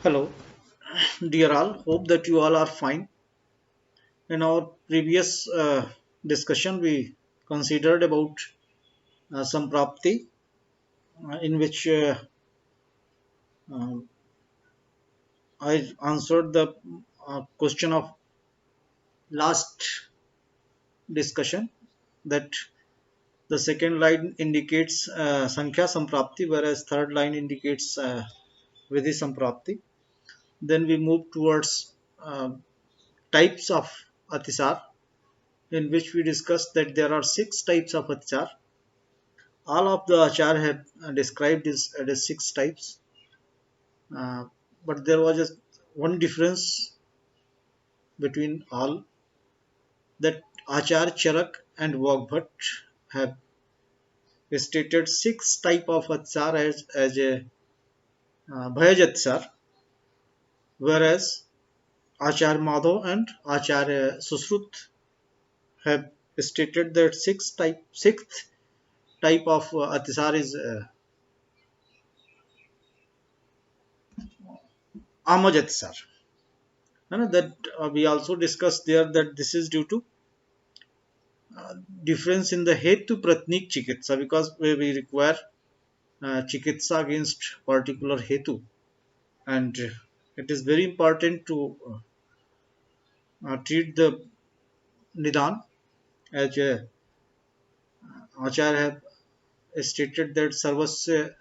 Hello, dear all. Hope that you all are fine. In our previous discussion, we considered about Samprapti, in which uh, I answered the question of last discussion, that the second line indicates Sankhya Samprapti, whereas third line indicates Vidhi Samprapti. Then we move towards types of Atisar, in which we discussed that there are six types of Atisar. All of the achar have described this as six types, uh, but there was just one difference between all, that achar charak and Vagbhat have stated six type of achar as a bhayaj achar, whereas achar madhav and achar susrut have stated that sixth type of atisar is amaj atisar. And that we also discussed there that this is due to difference in the hetu pratnik chikitsa, because we require chikitsa against particular hetu, and it is very important to treat the nidan as acharya have stated that sarvasya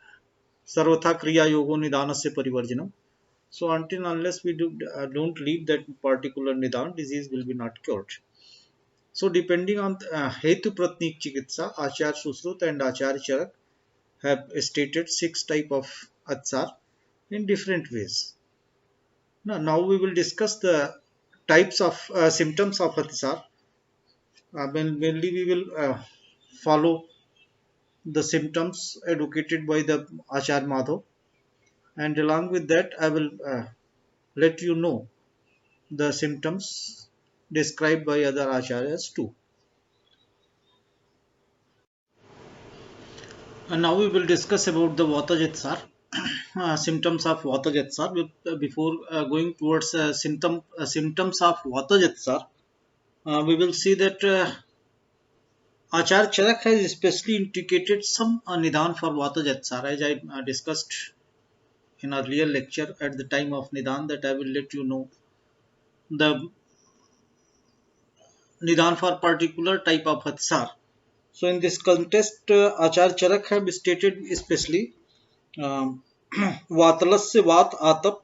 sarvatha kriya yogo nidanasya parivarjanam. So until unless we don't leave that particular nidan, disease will be not cured. So depending on hetu pratnik chikitsa, achar susrut and achar charak have stated six type of atsar in different ways. Now we will discuss the types of symptoms of atsar. Mainly we will follow the symptoms educated by the Achar Madhav, and along with that I will let you know the symptoms described by other acharyas too. And now we will discuss about the Vatajatsar, symptoms of Vatajatsar. Before going towards symptoms of Vatajatsar, we will see that Acharya Charak has especially indicated some Nidan for Vatajatsar, as I discussed in earlier lecture at the time of Nidan, that I will let you know the Nidan for particular type of Hatsar. So in this context, Acharya Charak have stated especially वातलस्य वात आतप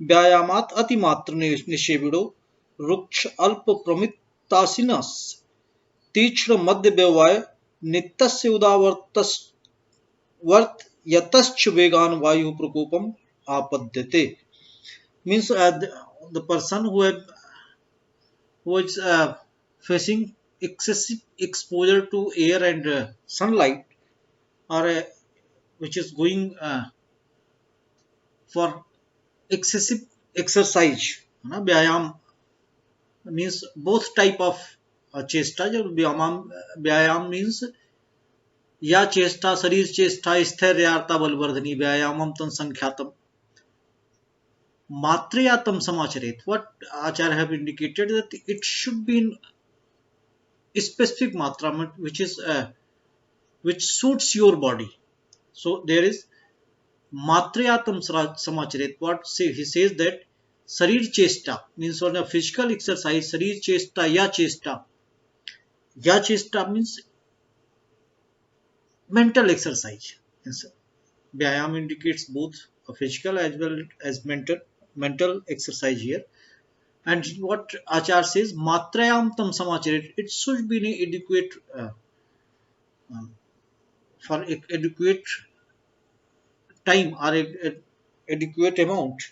व्यायामात अतिमात्र निषेविड़ो रुक्ष अल्प प्रमितासिनस तीक्ष्ण मध्य व्यववाय नित्यस्य वर्त यतश्च वेगान वायु प्रकोपम आपद्यते. Means the person who is facing excessive exposure to air and sunlight, or which is going for excessive exercise, व्यायाम means both type of चेष्टा. जब व्यायाम means या चेष्टा शरीर चेष्टा स्थैर्यार्ता बलवर्धनी व्यायामम तन संख्यातम मात्रयातम समाचरित. What Acharya have indicated that it should be in specific matra, which is which suits your body. So there is matrayatam samacharit. What he says that sharir chesta means on a physical exercise, sharir chesta ya chesta. Ya chesta means mental exercise. Vyayam indicates both a physical as well as mental exercise here. And what Acharya says, matrayam tam samacharit, it should be an adequate for adequate time, or adequate amount,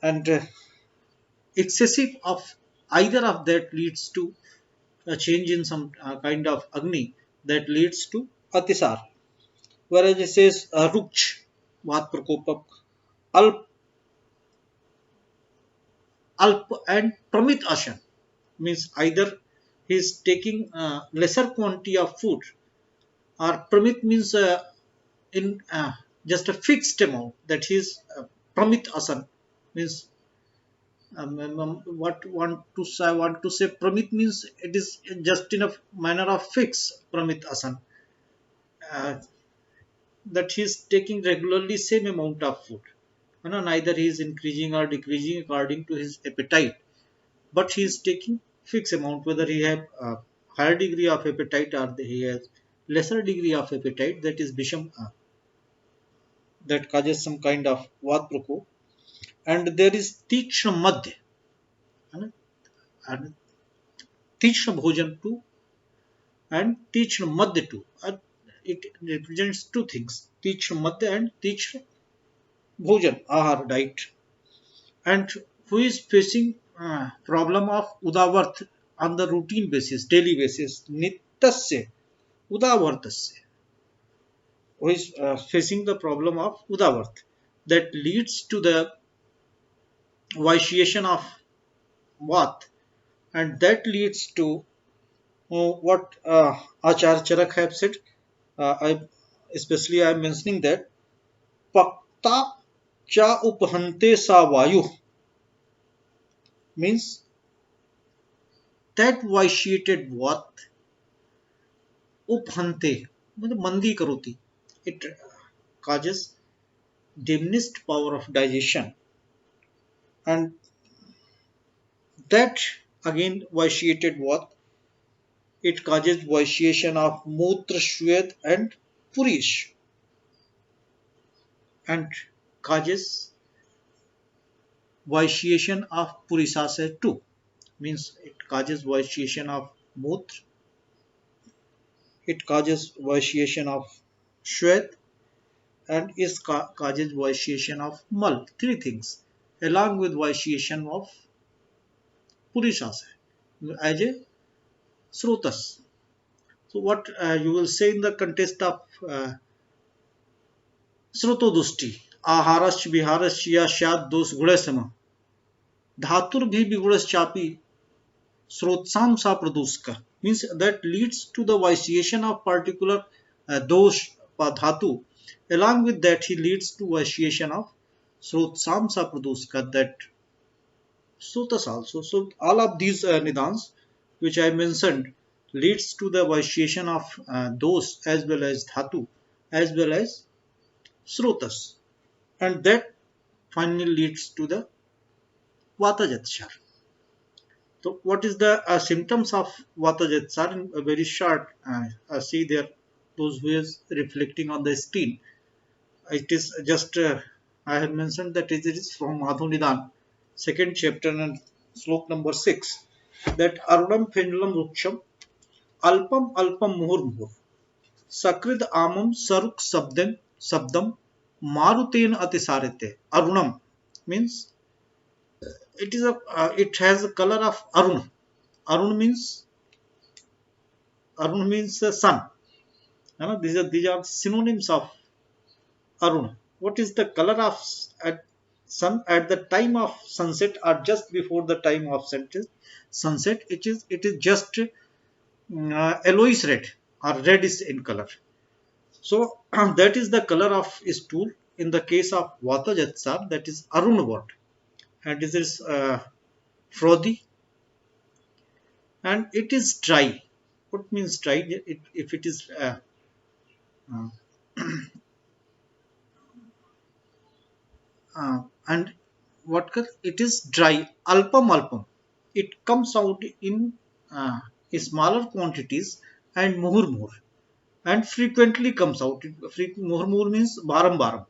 and excessive of either of that leads to a change in some kind of agni that leads to atisar. Whereas it says ruksh vat prakopak alp and pramit ashan, means either he is taking lesser quantity of food, or pramit means in just a fixed amount, that he is Pramit Asan means what I want to say Pramit means it is just in a manner of fix Pramit Asan, uh, that he is taking regularly same amount of food. Neither he is increasing or decreasing according to his appetite, but he is taking fixed amount, whether he have a higher degree of appetite or he has lesser degree of appetite, that is Bisham, that causes some kind of Vad Prako. And there is Tikshna Madhya, and Tikshna Bhojan too, and Tikshna Madhya too. It represents two things, Tikshna Madhya and Tikshna Bhojan, Ahar, diet. And who is facing problem of Udavarth on the routine basis, daily basis, Nitasya, Udavartasya, who is facing the problem of Udavarth, that leads to the vitiation of Vat, and that leads to what Acharya Charak have said. I am mentioning that Pakta cha uphante sa vayu means that vitiated Vat uphante मतलब मंदी करोति, it causes diminished power of digestion, and that again vitiated what, it causes vitiation of mutra shwet and purish, and causes vitiation of purisasya too, means it causes vitiation of mutra, it causes vitiation of shwet, and it causes vitiation of mal, three things along with vitiation of purisasya as a srotas. So what you will say in the context of स्रोतोदुष्टि आहारश्च विहारश्च या स्यात् दोष गुणसम धातुर्भि विगुणश्चापि स्रोतसाम सा प्रदूषक means that leads to the vitiation of particular dosh dhatu. Along with that, he leads to vitiation of srotsam sa praduska, that sutas also. So all of these nidans which I mentioned leads to the vitiation of dosh as well as dhatu as well as srotas, and that finally leads to the Vatajatsar. So, what is the symptoms of Vatajatsar? In a very short, see there, those who is reflecting on the screen. It is just, I have mentioned that it is from Madhunidan, second chapter and slok number 6. That Arunam Pendulum Ruksham, Alpam Alpam Muhur Muhur, Sakrid Amam Saruk Sabdam, Maruten Atisarete. Arunam means it is it has a color of Arun. Arun means sun. These are synonyms of Arun. What is the color of at sun at the time of sunset or just before the time of sunset? It is just yellowish red or reddish in color. So that is the color of stool in the case of Vata Jatsar, that is Arun word, and this is frothy, and it is dry. What means dry? If it is uh, and it is dry, alpam alpam. It comes out in smaller quantities and muhur muhur, and frequently comes out. Muhur muhur means baram baram.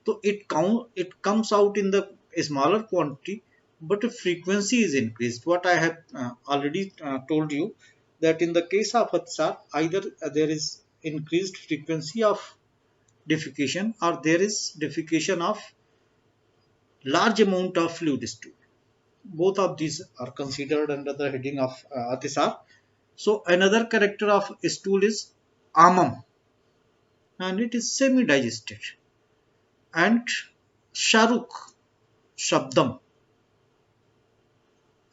So it comes out in the smaller quantity, but the frequency is increased. What I have already told you, that in the case of Hatsar, either there is increased frequency of defecation or there is defecation of large amount of fluid stool. Both of these are considered under the heading of Atisar. So another character of stool is Amam, and it is semi-digested, and Sharuk, Shabdam,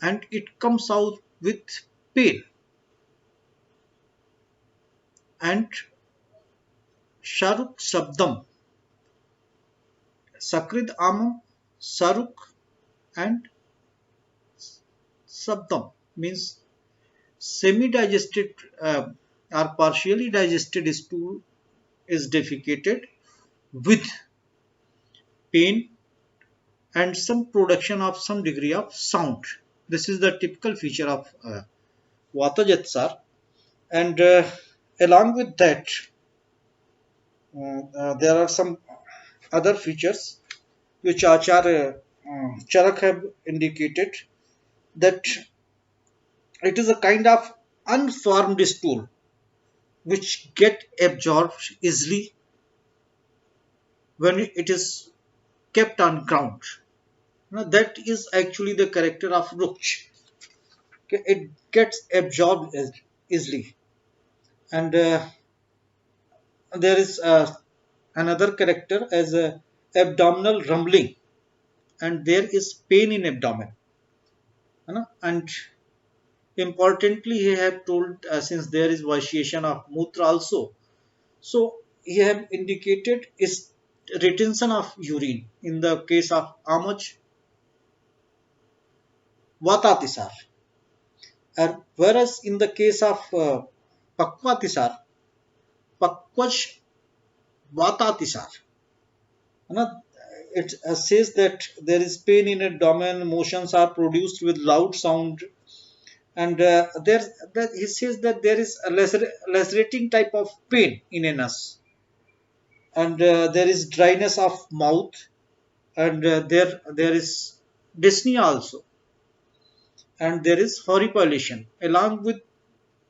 and it comes out with pain, and Sharuk Shabdam, Sakrid Amam, Saruk and Sabdam means semi-digested or partially digested stool is defecated with pain and some production of some degree of sound. This is the typical feature of Vata Jatsar. And along with that, there are some other features which Acharya Charak have indicated, that it is a kind of unformed stool which get absorbed easily when it is kept on ground. Now, that is actually the character of Ruksh. Okay, it gets absorbed easily. And there is another character as a abdominal rumbling, and there is pain in abdomen. And importantly, he have told, since there is vitiation of mutra also, so he have indicated is retention of urine in the case of Amach Vatatisar, and whereas in the case of Pakwatisar, Pakwash Vatatisar, it says that there is pain in abdomen, motions are produced with loud sound, and he says that there is a lacerating type of pain in anus, and there is dryness of mouth, and there is dyspnea also, and there is horripilation along with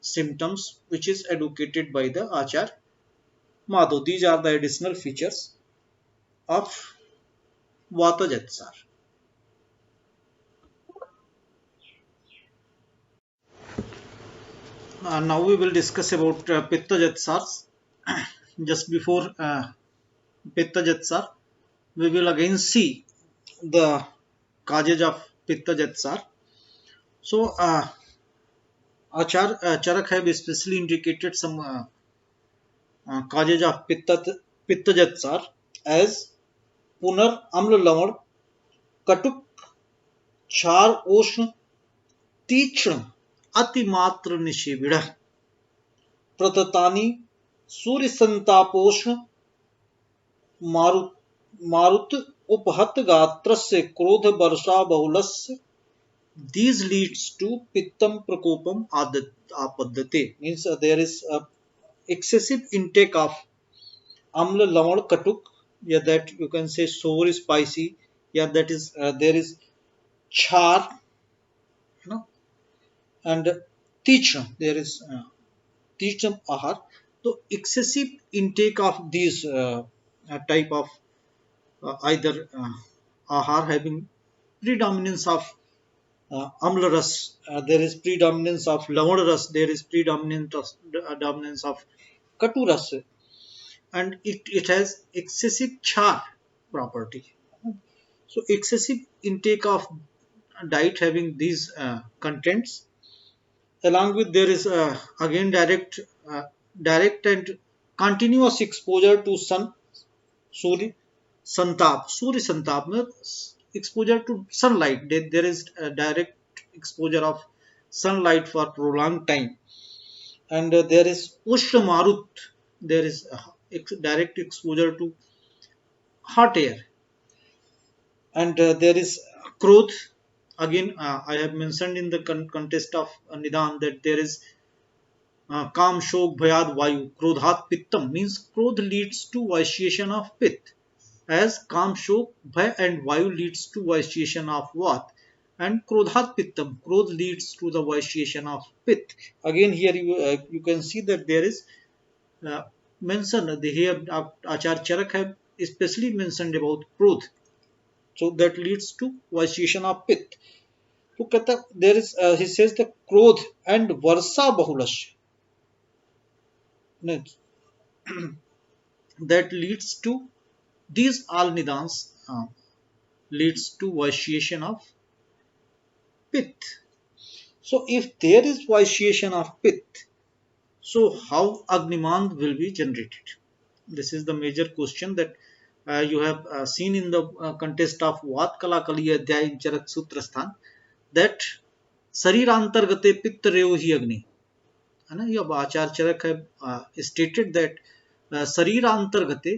symptoms which is educated by the Achar Madhav. These are the additional features of Vata Jatsar. Now we will discuss about Pitta Jatsars. Just before Pitta Jatsar, we will again see the causes of Pitta Jatsar. So, Charak have especially indicated some causes of Pitta Jatsar as Punar Amla Lavan, Katuk, Char Oshn, तीक्ष्ण अतिमात्र निशिविड़ प्रततानि सूर्य संतापोष्ण मारुत मारुत उपहत गात्रस्य क्रोध वर्षा बहुलस्य. These leads to pittam prakopam apaddate, means there is a excessive intake of amla lavan katuk, yeah, that you can say sour spicy, yeah, that is there is char, you know, and teacham, there is teacham ahar. So excessive intake of these type of either ahar having predominance of amla ras, there is predominance of lavan ras, there is predominance of dominance of katu ras, and it has excessive char property. So excessive intake of diet having these contents, along with there is again direct and continuous exposure to sun, Surya Santap means exposure to sunlight. There is a direct exposure of sunlight for prolonged time, and there is Ushna Marut. There is direct exposure to hot air, and there is Krodh. Again, I have mentioned in the context of Nidan that there is Kam Shok Bhayad Vayu. Krodhat Pittam means Krodh leads to vitiation of Pit, as Kam Shok Bhay and Vayu leads to vitiation of Vat, and Krodhat Pittam, Krodh leads to the vitiation of Pit. Again here you can see that there is uh, mentioned, here Acharya Charak have especially mentioned about Krodh, so that leads to vitiation of Pit. तो कहता there is he says the क्रोध and Varsha बहुलश that leads to these all nidans leads to vitiation of pith. So if there is vitiation of pith, so how Agnimand will be generated? This is the major question that you have seen in the context of Vat Kala Kali Adhyay in Charak Sutrasthan that शरीरांतर्गते पित्त रेव ही अग्नि है ना। यह आचार्य चरक है stated that शरीरांतर्गते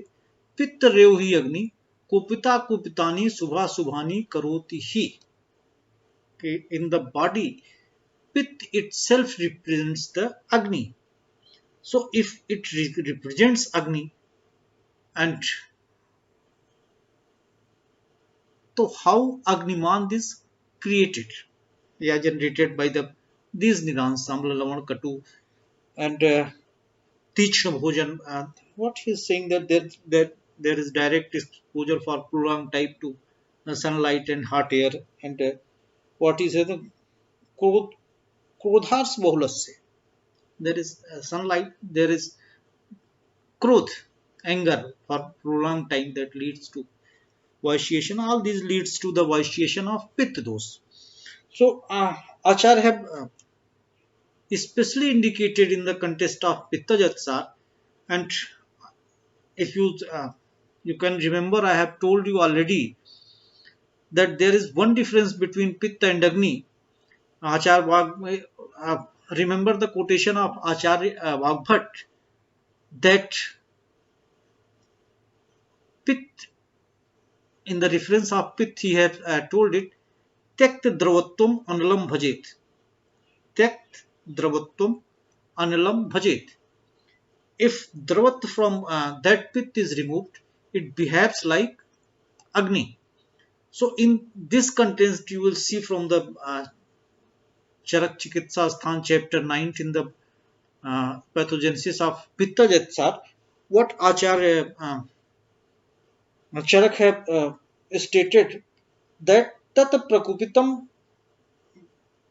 पित्त रेव ही अग्नि कुपिता कुपितानी शुभा शुभानी करोति ही। In the body, pit itself represents the Agni. So if it represents Agni, and so how Agniman is created? They are generated by these nidans, Samla Lavan Katu and Tichna Bhojan. What he is saying that there is direct exposure for prolonged type to sunlight and hot air, and what is the क्रोधार्स बहुलस्य, there is sunlight, there is krodh, anger for prolonged time that leads to vitiation. All these leads to the vitiation of pitta dos. So Acharya have especially indicated in the context of pitta jatsar. And if you can remember, I have told you already that there is one difference between pitta and agni. Acharya remember the quotation of Acharya Vagbhat that pit, in the reference of pit, he had told it, Tyakt dravatvam analam bhajet. Tyakt dravatvam analam bhajet. If dravat from that pit is removed, it behaves like Agni. So in this context, you will see from the Charak Chikitsa Sthan chapter 9 in the pathogenesis of Pitta Jatsar, what Acharya Charak have stated that tat prakupitam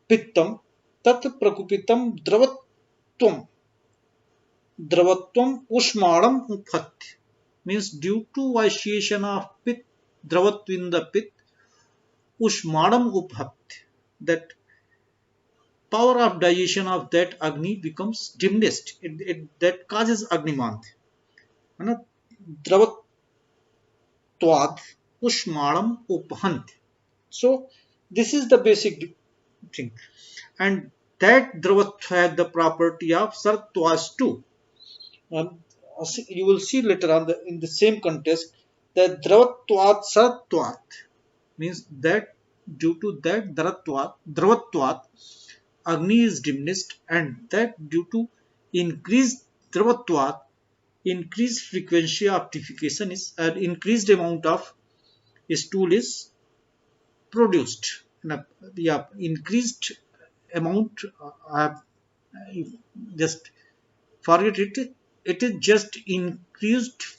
pittam tat prakupitam dravatvam dravatvam ushmadam uphat, means due to vitiation of pit, dravat in the pit, ushmadam uphat, that power of digestion of that agni becomes diminished. That causes agnimant. Dravatvad ushmadam uphant. So this is the basic thing, and that dravat had the property of sartwas too. You will see later on in the same context that dravatvat sartvat means that due to that dravatvat agni is diminished, and that due to increased dravatvat, increased frequency of defecation is an increased amount of stool is produced. Yeah, increased amount. Just forget it. It is just increased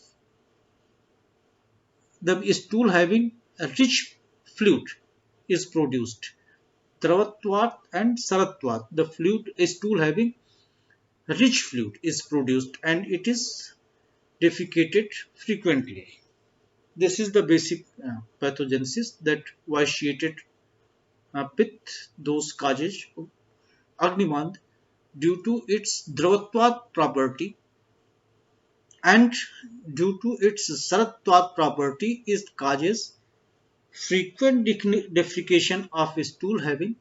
the stool having a rich fluid is produced. Dravatvat and Saratvat, the fluid stool having rich fluid is produced, and it is defecated frequently. This is the basic pathogenesis that vitiated pit, those causes Agnimand due to its Dravatvat property, and due to its Saratvat property is causes frequent defecation of a stool having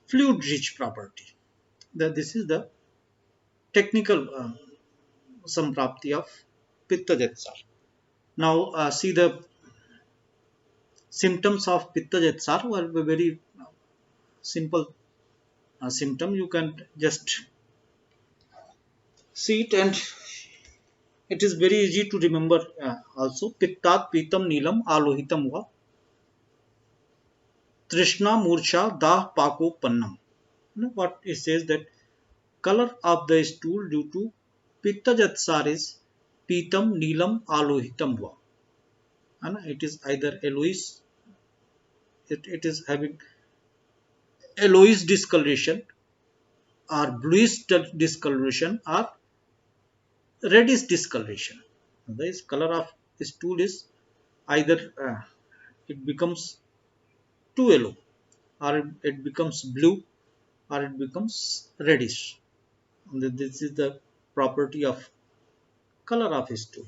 fluid rich property. This is the technical samprapti of pitta jatsar. Now see the symptoms of pitta jatsar were very simple symptom. You can just see it, and it is very easy to remember also. Pittat pitam nilam alohitam va trishna murcha dah pako pannam. What it says that color of the stool due to pitta jatsar is pitam nilam alohitam va. It is either yellowish, it is having yellowish discoloration or bluish discoloration or reddish discoloration. The color of stool is either it becomes too yellow, or it becomes blue, or it becomes reddish. This is the property of color of stool.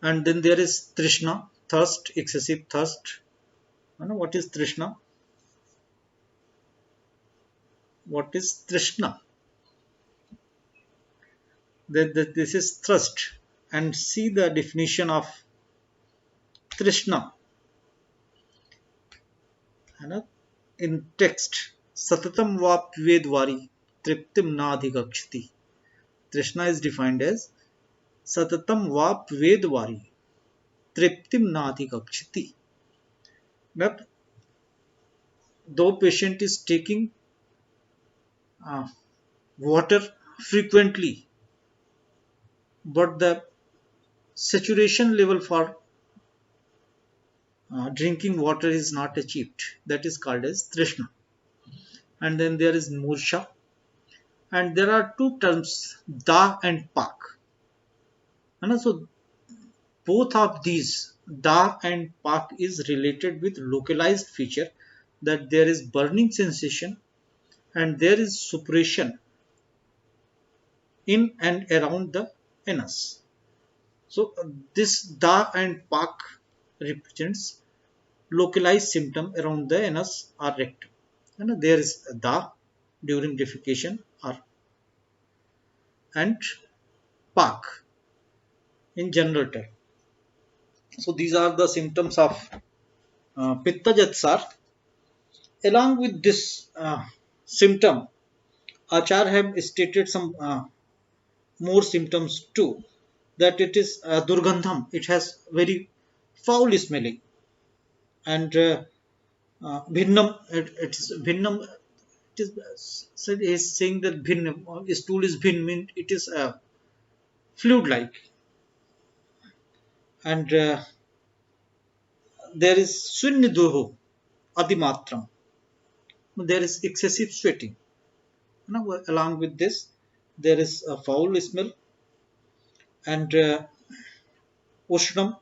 And then there is Trishna, thirst, excessive thirst. You know what is Trishna? What is Trishna? This is thirst. And see the definition of Trishna. You know, in text, Satatam va Vedvari Triptim Nadhikakshati. Trishna is defined as Satatam va Vedvari Triptim Nadhikakshati. That though patient is taking uh, water frequently, but the saturation level for drinking water is not achieved. That is called as Trishna. And then there is Mursha. And there are two terms, Da and Pak. And so both of these, Da and Pak, is related with localized feature, that there is burning sensation and there is suppression in and around the anus. So this Da and Pak represents localized symptom around the anus or rectum. And there is Da during defecation or and Pak in general term. So these are the symptoms of Pitta Jatsar. Along with this symptom, Achar have stated some more symptoms too. That it is Durgandham. It has very foul smelling. And Bhinnam. It is Bhinnam. It is said is saying that Bhinnam stool is Bhin, mean it is fluid like. And there is Sunniduhu Adimatram. There is excessive sweating. Along with this, there is a foul smell. And Ushnam,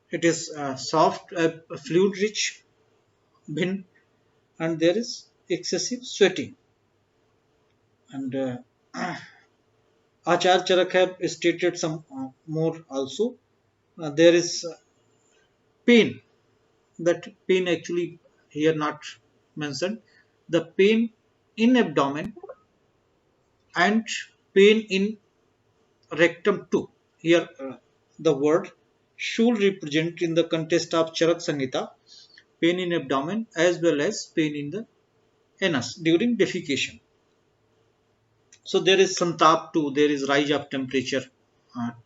it is soft, fluid rich, Bhin, and there is excessive sweating. And Achar Charak have stated some more also. There is pain. That pain actually here not mentioned. The pain in abdomen and pain in rectum too. Here the word should represent in the context of Charak Samhita pain in abdomen as well as pain in the anus during defecation. So there is Santap too. There is rise of temperature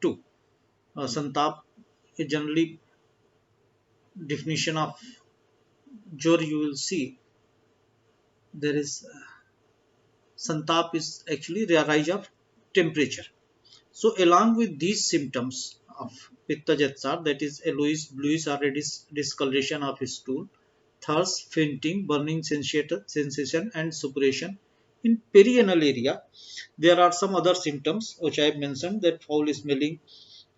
too. Santap is generally definition of jor you will see. There is Santap is actually the rise of temperature. So along with these symptoms of Pitta Jatsar, that is yellowish, bluish or reddish discoloration of stool, thirst, fainting, burning sensation and suppuration in perianal area, there are some other symptoms which I have mentioned, that foul smelling,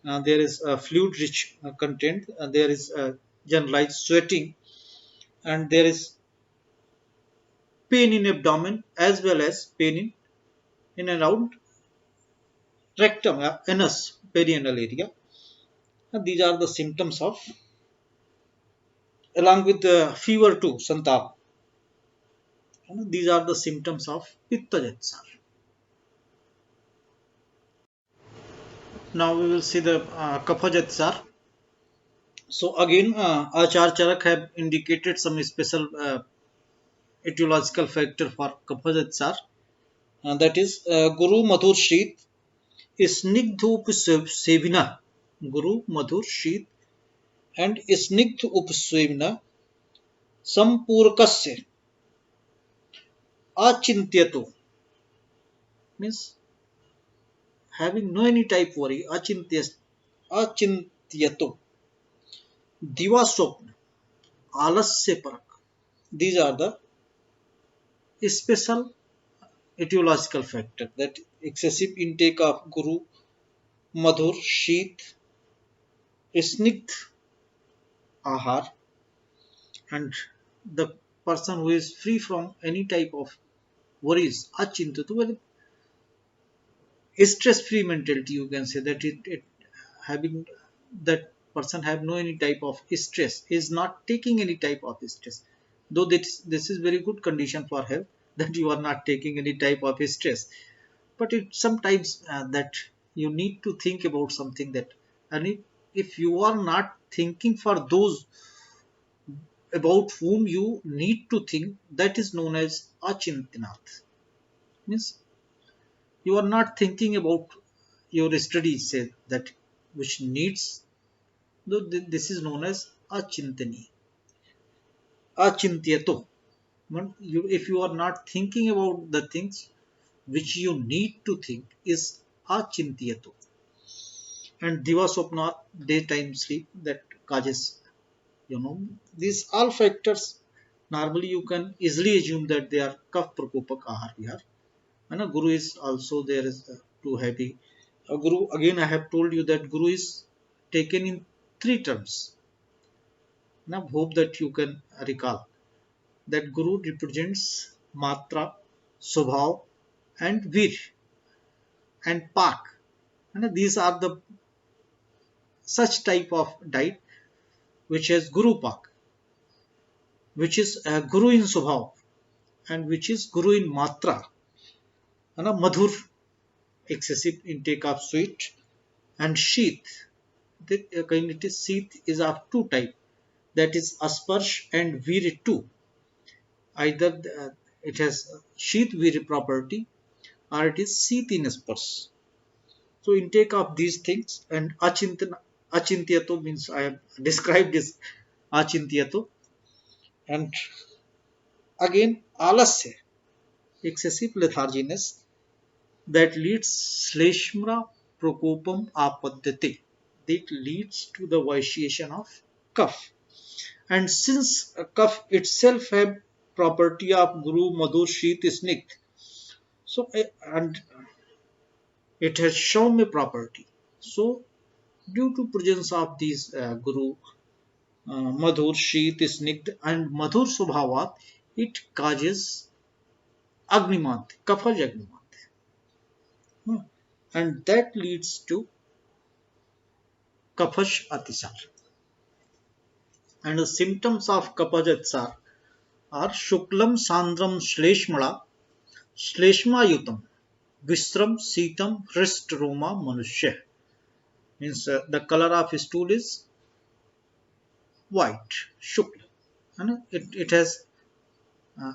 there is fluid rich content, there is generalized sweating, and there is pain in abdomen as well as pain in and around rectum, anus, perianal area. And these are the symptoms of, along with the fever too, Santap. These are the symptoms of Pitta Jatsar. Now we will see the Kapha Jatsar. So again, Achar Charak have indicated some special etiological factor for Kapha Jatsar. That is Guru Madhur Sheet Snigdh Upsevina. Guru Madhur Sheet and Snigdh Upsevina Sampurkasya Achintyato, means having no any type worry, Achintyato Divaswapna Alasya Parak. These are the special etiological factor, that excessive intake of Guru Madhur Sheet Snigdh Ahar, and the person who is free from any type of worries, Achintyato, stress free mentality, you can say that it having that person have no any type of stress, is not taking any type of stress. Though this is very good condition for health, that you are not taking any type of stress, but it sometimes that you need to think about something that, and if you are not thinking for those about whom you need to think, that is known as achintanath. Means you are not thinking about your studies, say that, which needs, though this is known as achintani, achintyato. If you are not thinking about the things which you need to think, is achintyato. And divasopna, daytime sleep, that causes, these all factors, normally you can easily assume that they are kaf prakopak ahar vihar. And a guru is also there is too heavy. A guru, again I have told you that guru is taken in three terms. Now hope that you can recall that guru represents matra, subhav, and vir, and pak. And these are the such type of diet which has guru pak, which is guru in subhav, and which is guru in matra, and a madhur, excessive intake of sweet, and sheath. The community sheath is of two type, that is asparsh and vir 2. Either it has sheath vir property, or it is sheath in asparsh. So intake of these things, and achintyato means I have described this achintyato. And again alasya, excessive letharginess, that leads shleshmra prokopam apadyate, that leads to the vitiation of cough. And since cough itself have property of guru madhur sheath snigdh, so and it has shaumya property, so due to presence of these guru madhur sheath snigdh and madhur subhavat, it causes agnimanth, kafaj agnimanth. And that leads to Kaphash Atisar. And the symptoms of Kapajatsar are Shuklam Sandram Shleshmala, Shleshma Yutam, Visram Sitam Hrist Roma Manushya. Means the color of stool is white, Shukla. And it has uh,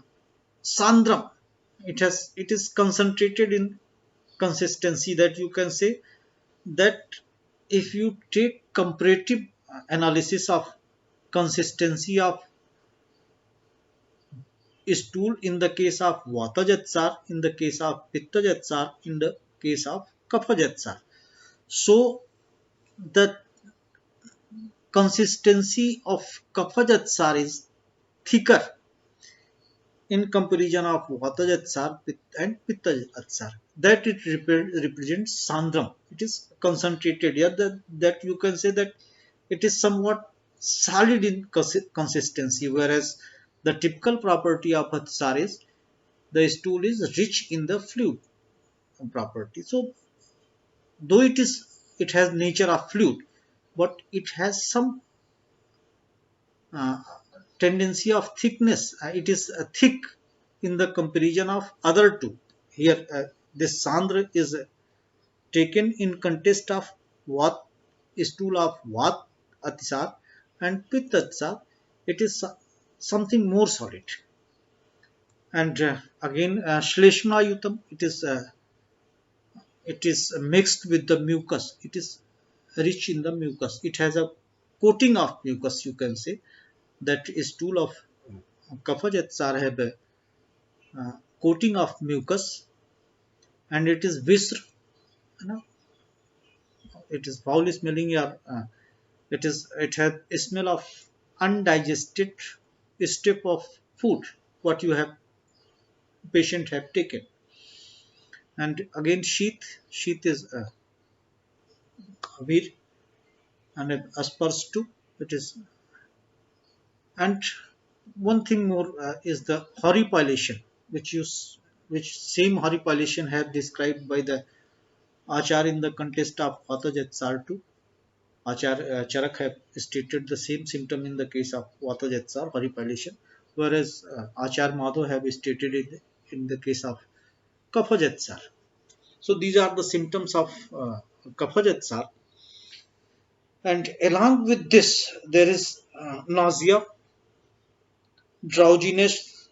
Sandram. It is concentrated in consistency, that you can say that if you take comparative analysis of consistency of stool in the case of Vatajatsar, in the case of Pittajatsar, in the case of Kaphajatsar. So the consistency of Kaphajatsar is thicker in comparison of Vatajatsar and Pittajatsar. That it represents Sandram. It is concentrated here, that you can say that it is somewhat solid in consistency, whereas the typical property of Hatsar is the stool is rich in the fluid property. So though it has nature of fluid, but it has some uh, tendency of thickness. It is thick in the comparison of other two. Here this Sandra is taken in contest of Vat, stool of Vat Atisar, and Pittatsar. It is something more solid. And again Shleshma Yutam, it is mixed with the mucus. It is rich in the mucus. It has a coating of mucus, you can say. That is stool of Kafajatsar have a coating of mucus, and it is visr, you know, it is foul smelling, or it has a smell of undigested step of food what you have patient have taken. And again sheath is vir, and aspars too. It is, and one thing more is the horripilation, which same horripilation have described by the Achar in the contest of Hatajatsar too. Acharya Charak have stated the same symptom in the case of Vata Jetsar, horripilation, whereas Acharya Madhav have stated it in the case of Kapha Jetsar. So these are the symptoms of Kapha Jetsar. And along with this, there is nausea, drowsiness,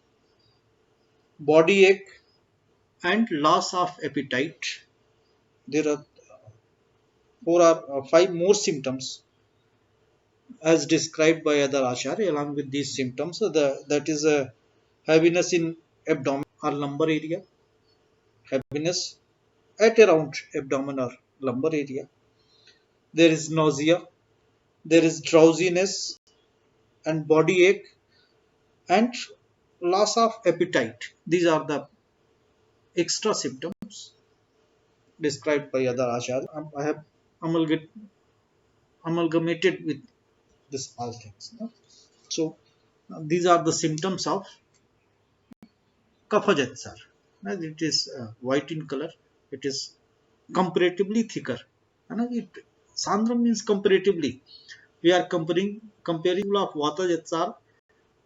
body ache, and loss of appetite. There are four or five more symptoms as described by other Acharya along with these symptoms. So that is a heaviness in abdomen or lumbar area, heaviness at around abdomen or lumbar area. There is nausea, there is drowsiness and body ache and loss of appetite. These are the extra symptoms described by other Acharya. I have amalgamated with this all things. So these are the symptoms of Kapha Jetsar. It is white in color. It is comparatively thicker. Sandram means comparatively. We are comparing of Vata Jetsar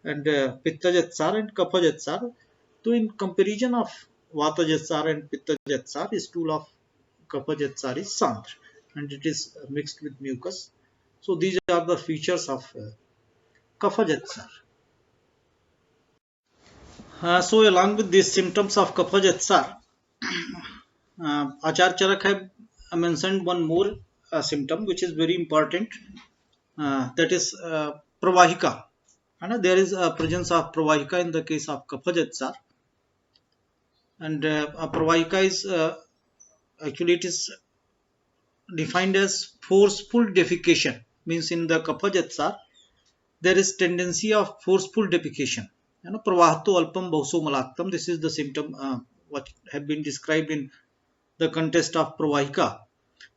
and Pitta Jetsar and Kapha Jetsar. So in comparison of Vata Jetsar and Pitta Jetsar, stool of Kapha Jetsar is Sandra and it is mixed with mucus. So these are the features of Kapha Jetsar. So along with these symptoms of Kapha Jetsar, Acharya Charak have mentioned one more symptom which is very important. That is Pravahika. There is a presence of Pravahika in the case of Kapha Jetsar. And Pravahika is actually it is defined as forceful defecation. Means in the Kapha Jetsar, there is tendency of forceful defecation. Pravahato alpam bhavso malaktam. This is the symptom what have been described in the context of Pravahika.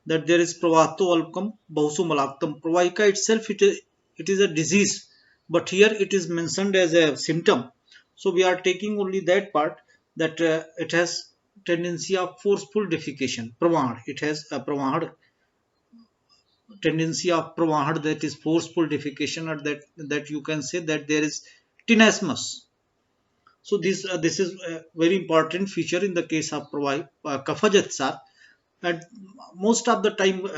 That there is Pravahato alpam bhavso malaktam. Pravahika itself it is a disease, but here it is mentioned as a symptom. So we are taking only that part that it has tendency of forceful defecation. Pravahad. It has a pravahad tendency of pravahad, that is forceful defecation, or that you can say that there is tenesmus. So this is a very important feature in the case of Kapha Jetsar. And most of the time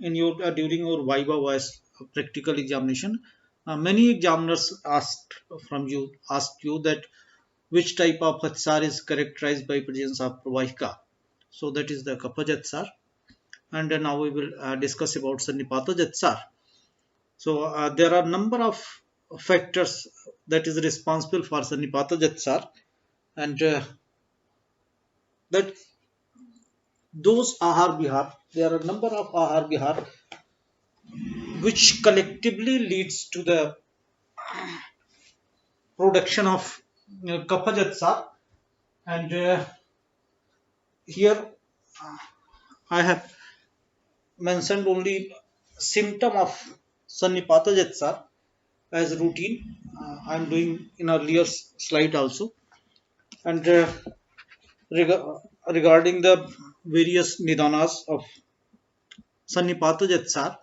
in your during your Viva voice practical examination, many examiners asked you that which type of Hatsar is characterized by presence of Pravahika. So that is the Kapha Jetsar. And now we will discuss about Sannipata Jetsar. So there are number of factors that is responsible for Sannipata Jetsar, and that those Ahar Bihar, there are a number of Ahar Bihar which collectively leads to the production of Kapha Jetsar. And here I have mentioned only symptom of Sannipata Jetsar as routine. I am doing in earlier slide also. And regarding the various nidanas of Sannipata Jetsar,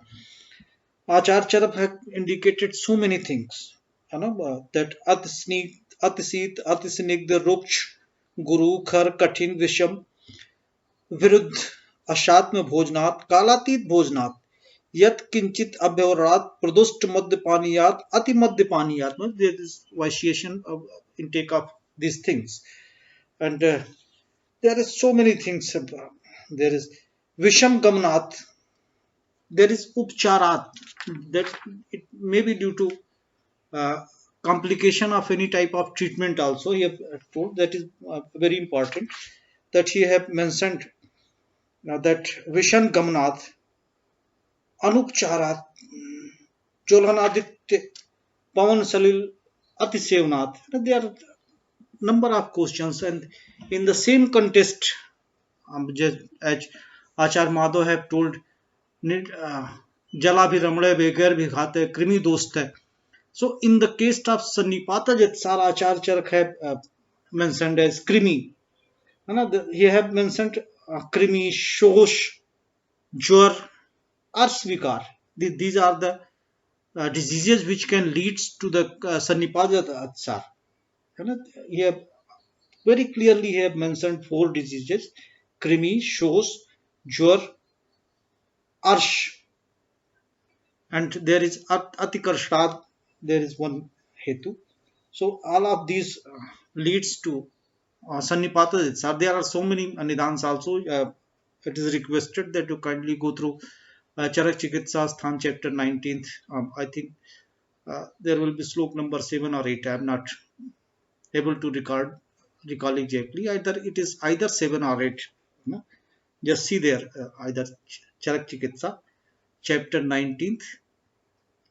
Acharya Charak have indicated so many things. That Atisit, Atisnigdha, Ruksh, Guru, Khar, Kathin, Visham, विरुद्ध अशात्म भोजनात् कालातीत भोजनात् यत किंचित अभ्यवरात प्रदुष्ट मद्यपानीयात अति मद्यपानीयात. There is vitiation of intake of these things. And there is so many things. There is Visham Gamnath, there is Upcharat, that it may be due to complication of any type of treatment also. He have told that is very important, that he have mentioned that Vishan Gamnath, Anupcharat, Jolhanaditya, Pavan Salil, Atisevnath. There are number of questions, and in the same context, as Acharya Madhav have told, जला भी रमणे बेगर भी खाते कृमि दोस्त है. So in the case of Sannipata Jetsar, Acharya Charak have mentioned as krimi. He have mentioned krimi, shosh, jwar, or svikar. These are the diseases which can lead to the Sannipata Atsar. He have very clearly he have mentioned four diseases: Krimi, Shos, Jwar, Arsh, and there is Atikarshad. There is one Hetu. So all of these leads to Sannipata Atsar. There are so many Nidans also. It is requested that you kindly go through Charak Chikitsa Sthan chapter 19th. I think there will be slok number 7 or 8. I am not able to recall exactly. Either it is either 7 or 8. You know. Just see there, either Charak Chikitsa chapter 19th,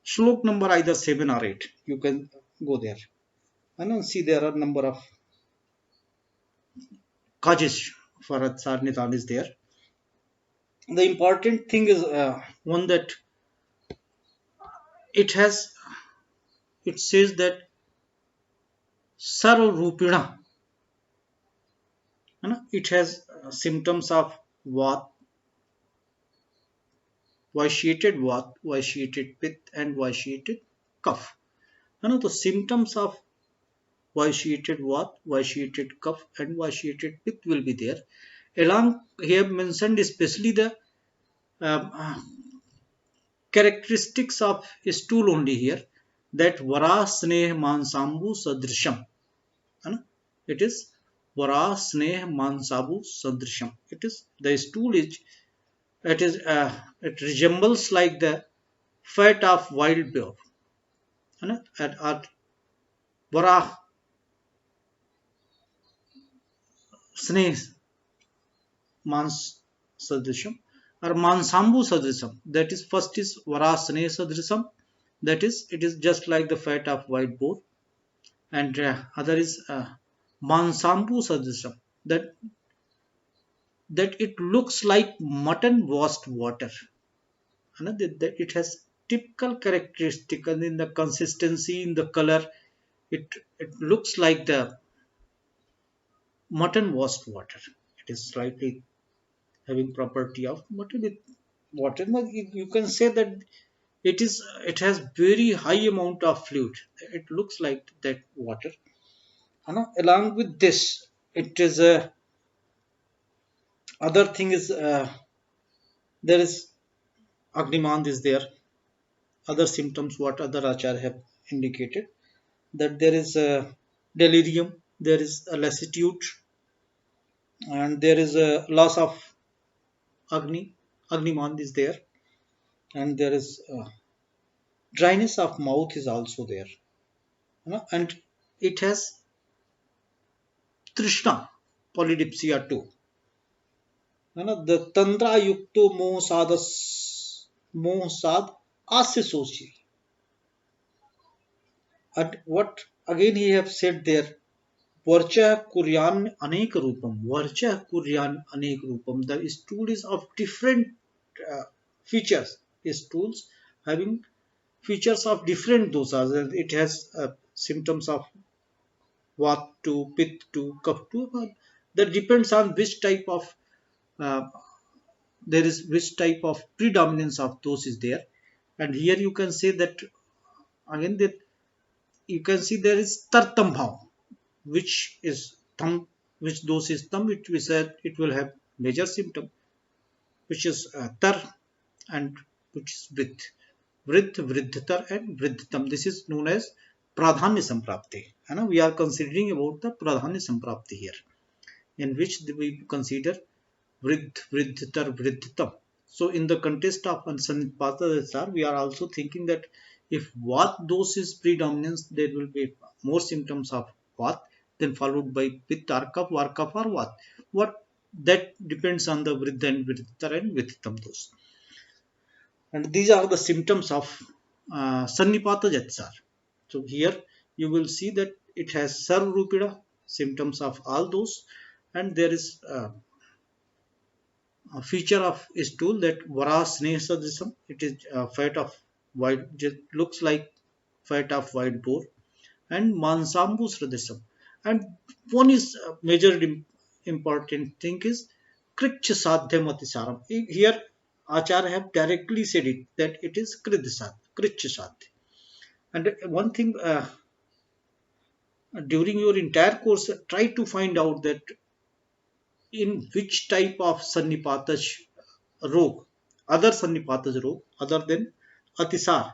slok number either 7 or 8. You can go there and then see there are number of causes for Atsar Nidan is there. The important thing is one that it has it says that Sarv Rupina, it has symptoms of Vat, vitiated Vat, vitiated Pitta, and vitiated Kapha. The symptoms of vitiated Vat, vitiated Kapha, and vitiated Pitta will be there. Along here mentioned especially the um, characteristics of stool only here, that Vara Sneh Mansambu Sadrisham. It is Vara Sneh Mansabu Sadrisham. It is the stool is it resembles like the fat of wild boar. At Vara Sneh Mans Sadrisham or Mansambu Sadrisham. That is first is Vara Sneh Sadrisham. That is it is just like the fat of wild boar, and other is Mansambu Sadrisham. That it looks like mutton washed water. That it has typical characteristic, and in the consistency, in the color, it looks like the mutton washed water. It is slightly having property of mutton with water. You can say that it has very high amount of fluid. It looks like that water. Along with this, it is a other thing is there is Agnimand is there. Other symptoms what other Achar have indicated, that there is a delirium, there is a lassitude, and there is a loss of Agniman is there, and there is dryness of mouth is also there. And it has Trishna, polydipsia too. The Tantra Yukto Moh Sad Asya Sochi. And what again he have said there, Varcha Kuryan Anek Rupam. Varcha Kuryan Anek Rupam. The stool is of different uh, features. Stools having features of different dosas. It has symptoms of Vat to Pit to Kapha to. That depends on which type of uh, there is which type of predominance of those is there. And here you can say that again that you can see there is Tartambhav, which is thumb, which dose is thumb, which we said it will have major symptom, which is tar, and which is vrid, vridtar, and vridtam. This is known as pradhanya samprapti. And we are considering about the pradhanya samprapti here, in which we consider vridtar, vridtam. So in the context of Sannipata, we are also thinking that if Vat dose is predominance, there will be more symptoms of Vat, then followed by Pitta, Arkaf, Varkaf, or Vat. What that depends on the Vriddha and Vriddhar and Vittam dose. And these are the symptoms of Sannipata Jatsar. So here you will see that it has Sarv Rupida, symptoms of all those, and there is a feature of stool that Vara Snehasadism. It is fat of white, just looks like fat of white boar, and Mansambu Sradism. And one is major important thing is Krikcha Sadhyamatisaram. Here Acharya have directly said it that it is Kridhisad, Krichasad. And one thing, during your entire course, try to find out that in which type of Sannipataj rog, other Sannipataj rog, other than Atisar,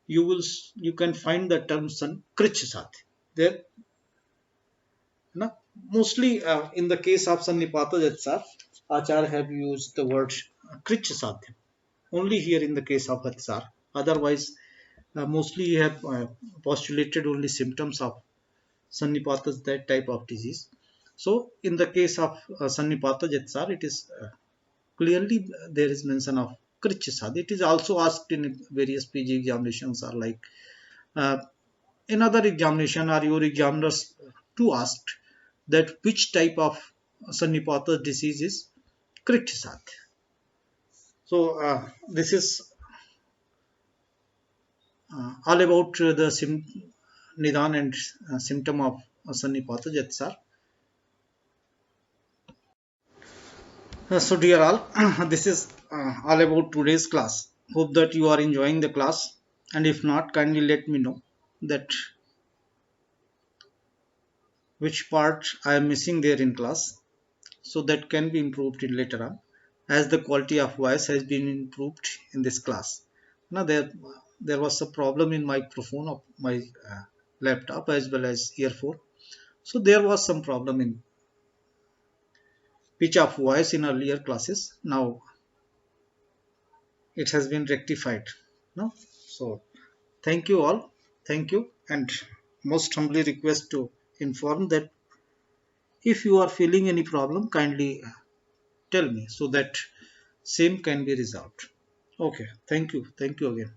you can find the term Krichasad. There, na, mostly in the case of Sannipataj itself, Acharya have used the word Krichasad. Only here in the case of Atisar. Otherwise, mostly you have postulated only symptoms of Sannipatas, that type of disease. So, in the case of Sannipata Jetsar, it is clearly there is mention of Krichasad. It is also asked in various PG examinations, or like uh, in other examination, or your examiners too asked that which type of Sannipata disease is Krichasad. So, this is all about the Nidan and symptom of Sannipata Jetsar. So dear all, this is all about today's class. Hope that you are enjoying the class, and if not, kindly let me know that which part I am missing there in class, so that can be improved in later on, as the quality of voice has been improved in this class. Now there was a problem in microphone of my laptop as well as earphone, so there was some problem in pitch of voice in earlier classes. Now it has been rectified. No, so thank you all. Thank you, and most humbly request to inform that if you are feeling any problem, kindly tell me so that same can be resolved. Okay, thank you. Thank you again.